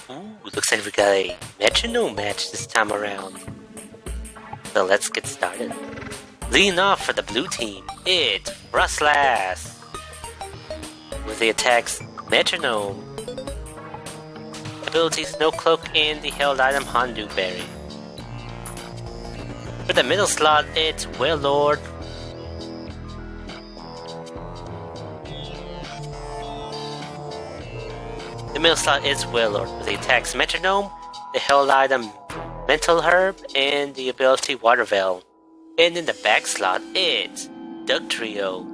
Ooh, looks like we got a Metronome match this time around. So let's get started. Leading off for the blue team, it's Froslass with the attacks Metronome, ability Snow Cloak, and the held item Hondu Berry. For the middle slot, it's Wailord. The middle slot is Wailord with the attacks Metronome, the held item Mental Herb, and the ability Water Veil. And in the back slot, it's Dugtrio.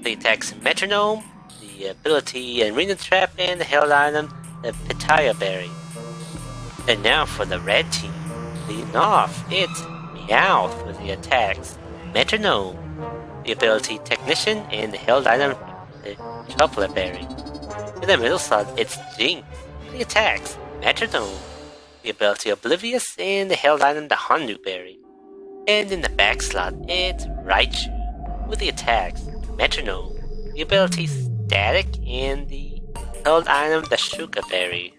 The attacks Metronome, the ability Arena Trap, and the held item the Pitaya Berry. And now for the red team, leading off, it's Meowth with the attacks Metronome, the ability Technician, and the held item the Chocolate Berry. In the middle slot, it's Jynx, the attacks Metronome, the ability Oblivious, and the held item the Hondu Berry. And in the back slot, it's Raichu with the attacks Metronome, the ability Static, and the held item the Shuka Berry.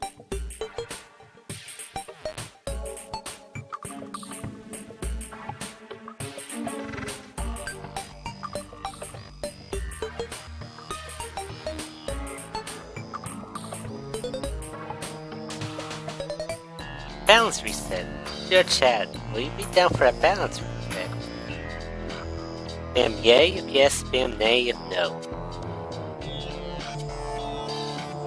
Balance reset. Dear chat, will you be down for a balance reset? Spam yay if yes, spam nay if no.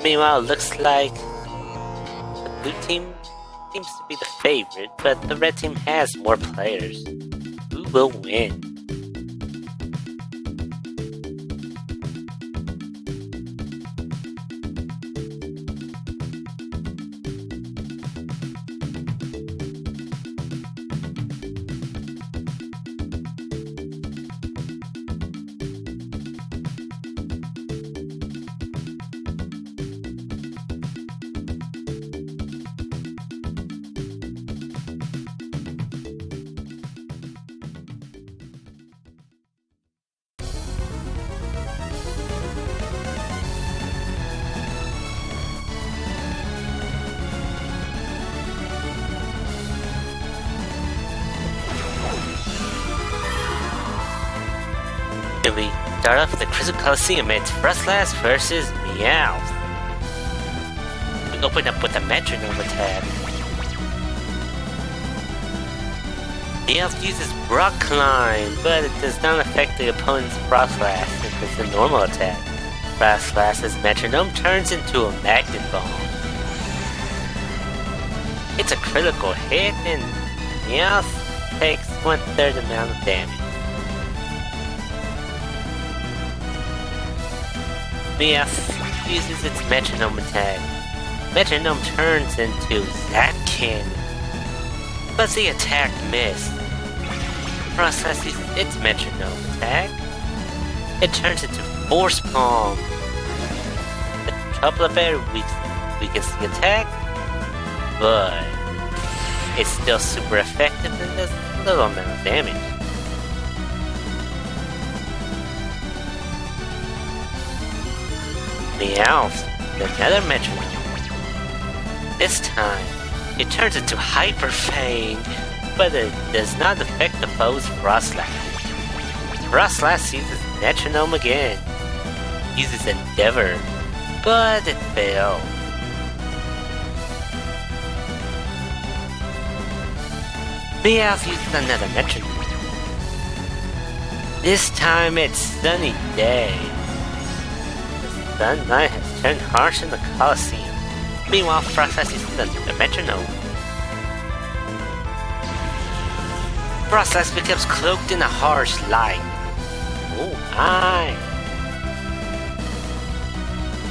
Meanwhile, it looks like the blue team seems to be the favorite, but the red team has more players. Who will win? And we start off with the Crystal Coliseum. It's Froslass versus Meowth. We open up with a Metronome attack. Meowth uses Rock Climb, but it does not affect the opponent's Froslass since it's a normal attack. Froslass's Metronome turns into a Magnet Bomb. It's a critical hit, and Meowth takes 1/3 amount of damage. Meowth uses its Metronome attack. Metronome turns into Zap Cannon, but the attack missed. Froslass uses its Metronome attack. It turns into Force Palm. The Chocolate Berry weakens the attack, but it's still super effective and does a little amount of damage. Meowth, another Metronome. This time, it turns into Hyper Fang, but it does not affect the foe's Froslass. Froslass uses Metronome again. Uses Endeavor, but it fails. Meowth uses another Metronome. This time it's Sunny Day. The sunlight has turned harsh in the Coliseum. Meanwhile, Froslass uses the Metronome. Froslass becomes cloaked in a harsh light. Oh my!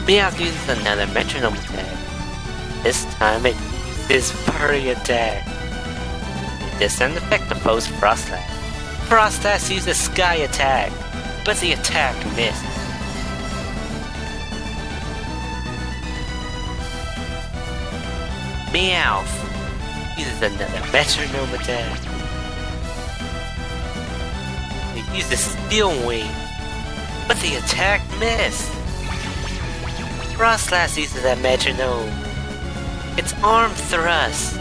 Meowth uses another Metronome attack. This time it uses Furry attack. It does not affect the foe's Froslass. Froslass uses Sky attack, but the attack misses. Meowth uses another Metronome attack. It uses Steel Wing. but the attack missed. Froslass uses that Metronome. It's arm thrust.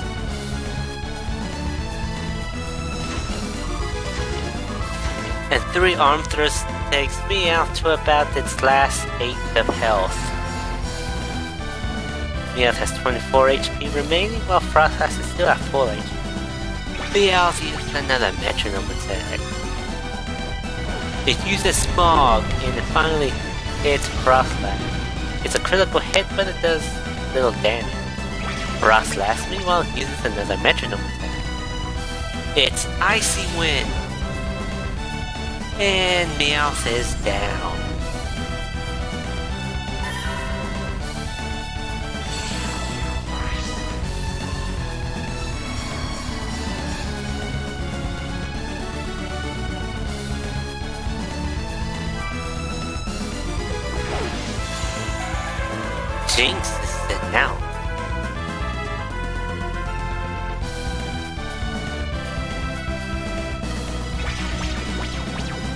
And 3 arm thrusts takes Meowth to about its last 8 of health. Meowth has 24 HP remaining, while Froslass is still at full HP. Meowth uses another Metronome attack. It uses Smog, and it finally hits Froslass. It's a critical hit, but it does little damage. Froslass, meanwhile, uses another Metronome attack. It's Icy Wind. And Meowth is down. Jynx is down.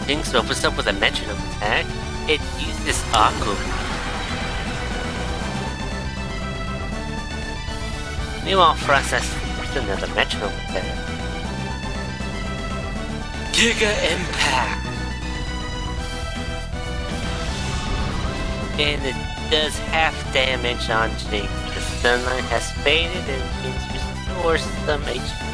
Jynx opens up with a Metronome attack. It uses Aku. Meanwhile, Froslass uses another Metronome attack. Giga Impact! And it does half damage on Jynx. The sunlight has faded and Jynx restores some HP.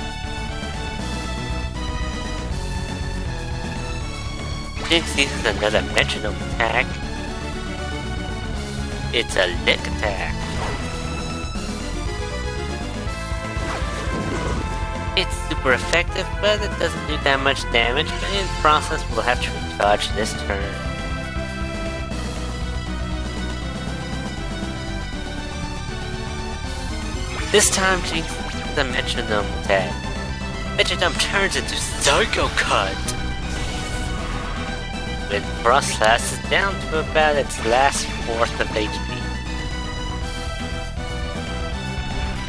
Jynx uses another Metronome attack. It's a Lick attack. It's super effective, but it doesn't do that much damage, but in Froslass will have to recharge this turn. This time Jynx uses the Metronome attack. Metronome turns into Psycho Cut. When Froslass is down to about its last 4th of HP.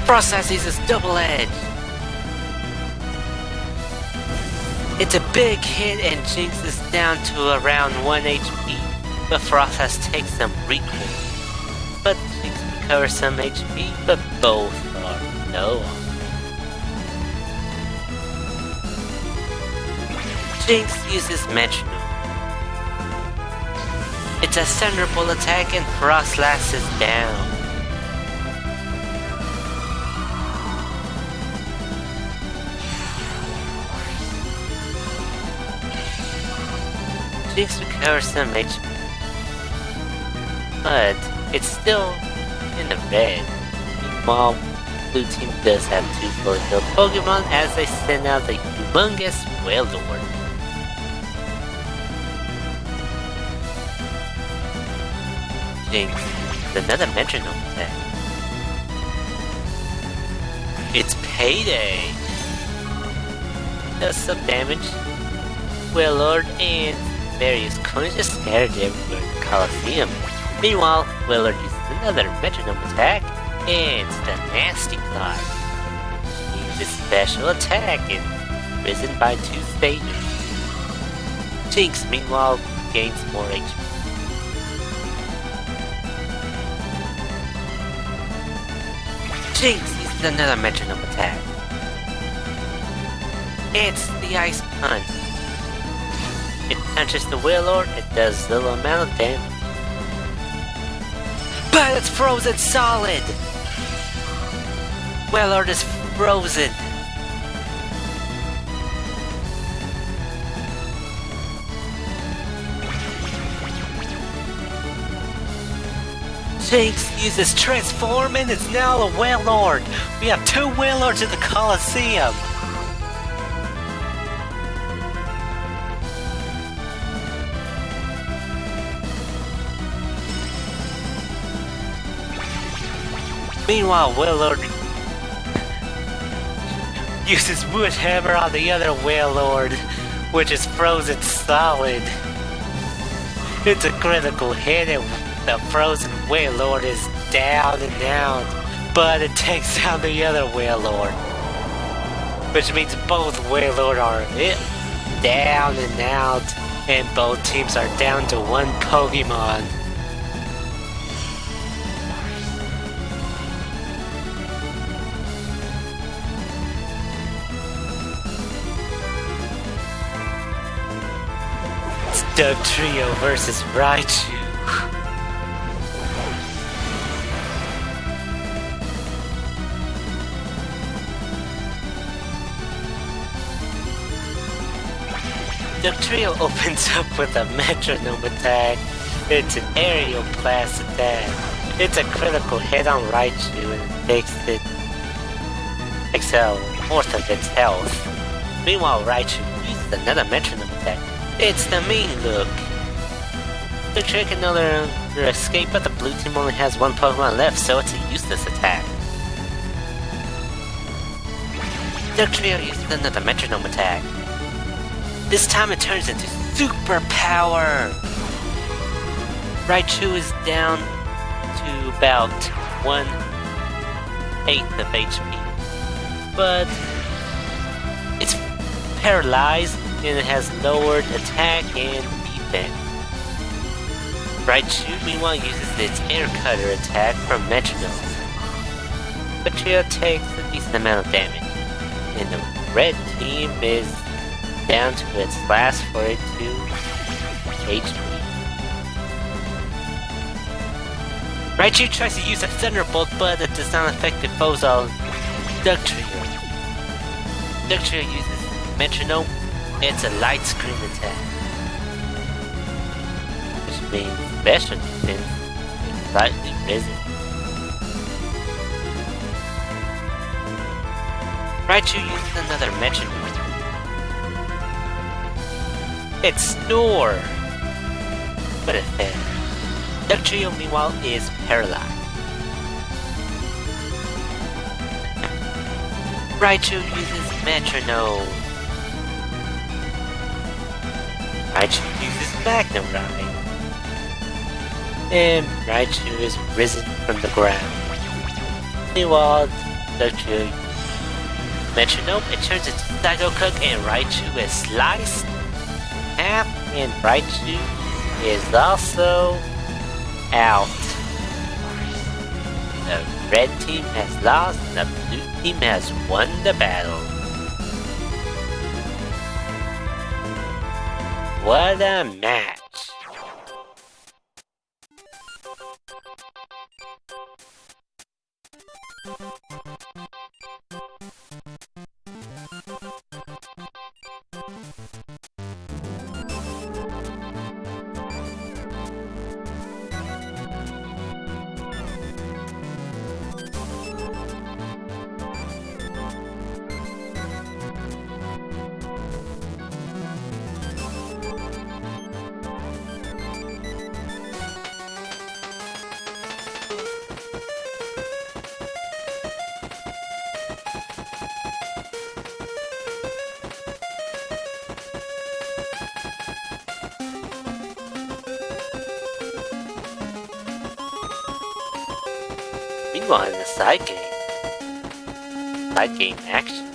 Froslass uses Double Edge. It's a big hit and Jynx is down to around 1 HP, but Froslass takes some recoil. But Jynx recovers some HP, but both are no. Jynx uses Metronome. It's a Thunderbolt attack and Froslass is down. Jynx recovers some HP, but it's still in the red. Meanwhile, Blue Team does have 2 fully healed Pokémon as they send out the humongous Wailord. Jynx with another Metronome attack. It's Payday! Does some damage. Wailord and various coins are scattered everywhere in the Coliseum. Meanwhile, Wailord uses another Metronome attack, and it's the Nasty Plot. She uses special attack and risen by 2 stages. Jynx, meanwhile, gains more HP. Jynx uses another Metronome attack. It's the Ice Punch. It punches the Wailord, it does little amount of damage. But it's frozen solid! Wailord is frozen. Jynx uses Transform and is now a Wailord. We have 2 Wailords in the Coliseum. Meanwhile, Wailord uses Wood Hammer on the other Wailord, which is frozen solid. It's a critical hit and the frozen Wailord is down and out, but it takes down the other Wailord. Which means both Wailord are down and out. And both teams are down to one Pokemon. It's Dugtrio versus Raichu. Dugtrio opens up with a Metronome attack. It's an aerial blast attack. It's a critical hit on Raichu and takes out most of its health. Meanwhile, Raichu uses another Metronome attack. It's the mean look. Dugtrio can no longer escape, but the blue team only has one Pokemon left, so it's a useless attack. Dugtrio uses another Metronome attack. This time it turns into super power! Raichu is down to about 1/8 of HP. But it's paralyzed and it has lowered attack and defense. Raichu meanwhile uses its air cutter attack from Metronome. Dugtrio takes a decent amount of damage. And the red team is down to its last 42 HP. Raichu tries to use a Thunderbolt, but it does not affect the foes of Dugtrio. Dugtrio uses Metronome. It's a light screen attack, which means special defense is slightly risen. Raichu uses another Metronome. It's Snore! But it failed. Dugtrio meanwhile is paralyzed. Raichu uses Metronome. Raichu uses Magnemite. And Raichu is risen from the ground. Meanwhile, Dugtrio uses Metronome. It turns into Psycho Cook and Raichu is sliced. Half and Raichu is also out. The red team has lost and the blue team has won the battle. What a match! Meanwhile, in the side game action,